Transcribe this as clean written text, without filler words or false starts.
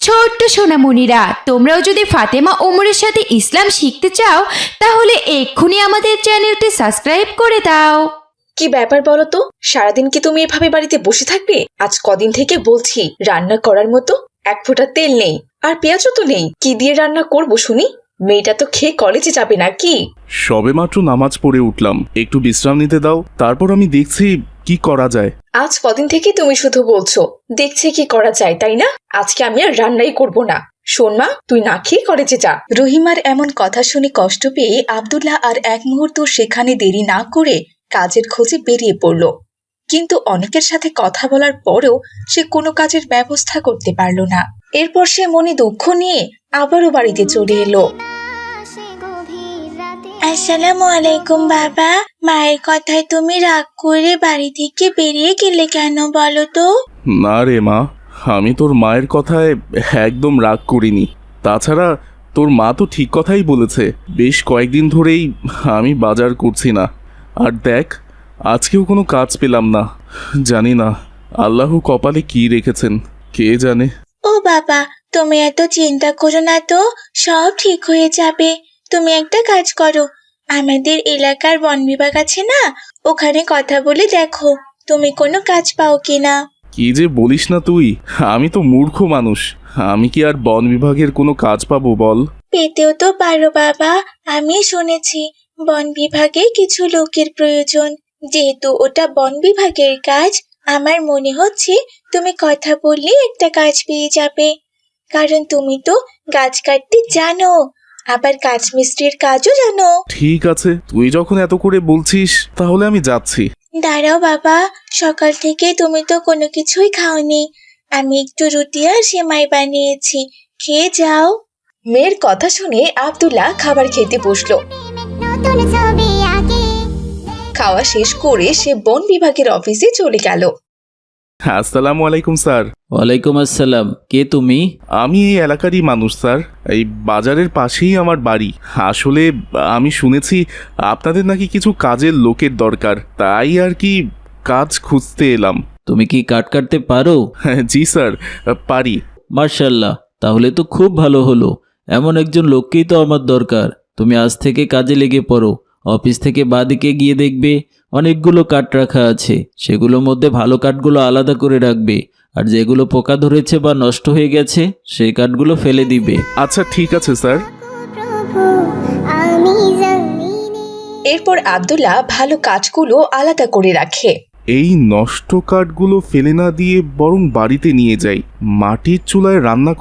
ছোট্ট সোনামণিরা, তোমরাও যদি ফাতেমা ওমরের সাথে ইসলাম শিখতে চাও তাহলে এক্ষুনি আমাদের চ্যানেলটি সাবস্ক্রাইব করে দাও। কি ব্যাপার বলো তো, সারাদিন কি তুমি এভাবে বাড়িতে বসে থাকবে? আজ কদিন থেকে বলছি রান্না করার মতো এক ফোঁটা তেল নেই, আর পেঁয়াজও তো নেই। কি দিয়ে রান্না করবো শুনি? মেয়েটা তো খেয়ে কলেজে যাবে নাকি? সবেমাত্র নামাজ পড়ে উঠলাম, একটু বিশ্রাম নিতে দাও, তারপর আমি দেখছি কি করা যায়। আজ কদিন থেকে তুমি শুধু বলছো দেখছে কি করা যায়, তাই না? আজকে আমি আর রান্নাই করব না। শোন মা, তুই না খেয়ে কলেজে যা। রহিমার এমন কথা শুনে কষ্ট পেয়ে আব্দুল্লাহ আর এক মুহূর্ত সেখানে দেরি না করে কাজের খোঁজে বেরিয়ে পড়ল। কিন্তু অনেকের সাথে কথা বলার পরেও সে কোনো কাজের ব্যবস্থা করতে পারল না। এরপর সে মনে দুঃখ নিয়ে আবারও বাড়িতে চলে এলো। আসসালামু আলাইকুম বাবা। মায়ের কথায় তুমি রাগ করে বাড়ি থেকে বেরিয়ে গেলে কেন বলো তো? না রে মা, আমি তোর মায়ের কথায় একদম রাগ করিনি। তাছাড়া তোর মা তো ঠিক কথাই বলেছে, বেশ কয়েকদিন ধরেই আমি বাজার করছি না। আর দেখ, আজকেও কোনো কাজ পেলাম না। জানি না আল্লাহ কপালে কি রেখেছেন, কে জানে। ও বাবা, তুমি এত চিন্তা করো না তো, সব ঠিক হয়ে যাবে। তুমি একটা কাজ করো, আমাদের এলাকার বন বিভাগ আছে না, ওখানে কথা বলে দেখো তুমি কোনো কাজ পাও কিনা। কি যে বলিস না তুই, আমি তো মূর্খ মানুষ, আমি কি আর বন বিভাগের কোনো কাজ পাবো বল? পেতেও তো পারো বাবা, আমি শুনেছি বন বিভাগে কিছু লোকের প্রয়োজন। যেহেতু ওটা বন বিভাগের কাজ, আমার মনে হচ্ছে তুমি কথা বললে একটা কাজ পেয়ে যাবে। কারণ তুমি তো গাছ কাটতে জানো, আবার কাঠ মিস্ত্রির কাজও জানো। ঠিক আছে, তুই যখন এত করে বলছিস তাহলে আমি যাচ্ছি। দাঁড়াও বাবা, সকাল থেকে তুমি তো কোনো কিছুই খাওনি। আমি একটু রুটি আর সেমাই বানিয়েছি, খেয়ে যাও। মেয়ের কথা শুনে আব্দুল্লাহ খাবার খেতে বসলো। খাওয়া শেষ করে সে বন বিভাগের অফিসে চলে গেল। আসসালামু আলাইকুম স্যার। ওয়ালাইকুম আসসালাম। কে তুমি? আমি এই এলাকারই মানুষ স্যার, এই বাজারের পাশেই আমার বাড়ি। আসলে আমি শুনেছি আপনাদের নাকি কিছু কাজের লোকের দরকার, তাই আর কি কাজ খুঁজতে এলাম। তুমি কি কাট কাটতে পারো? জি স্যার, পারি। মার্শাল্লাহ, তাহলে তো খুব ভালো হলো। এমন একজন লোককেই তো আমার দরকার। তুমি আজ থেকে কাজে লেগে পড়ো। অফিস থেকে বাদিকে গিয়ে দেখবে অনেকগুলো কাঠ রাখা আছে, সেগুলোর মধ্যে ভালো কাঠগুলো আলাদা করে রাখবে, আর যেগুলো পোকা ধরেছে বা নষ্ট হয়ে গেছে সেই কাঠগুলো ফেলে দিবে। আচ্ছা ঠিক আছে স্যার। এরপর আব্দুল্লাহ ভালো কাজগুলো আলাদা করে রাখে। এই নষ্ট কাঠগুলো ফেলে না দিয়ে বরং বাড়িতে নিয়ে যাই, মাটির চুলায় রান্না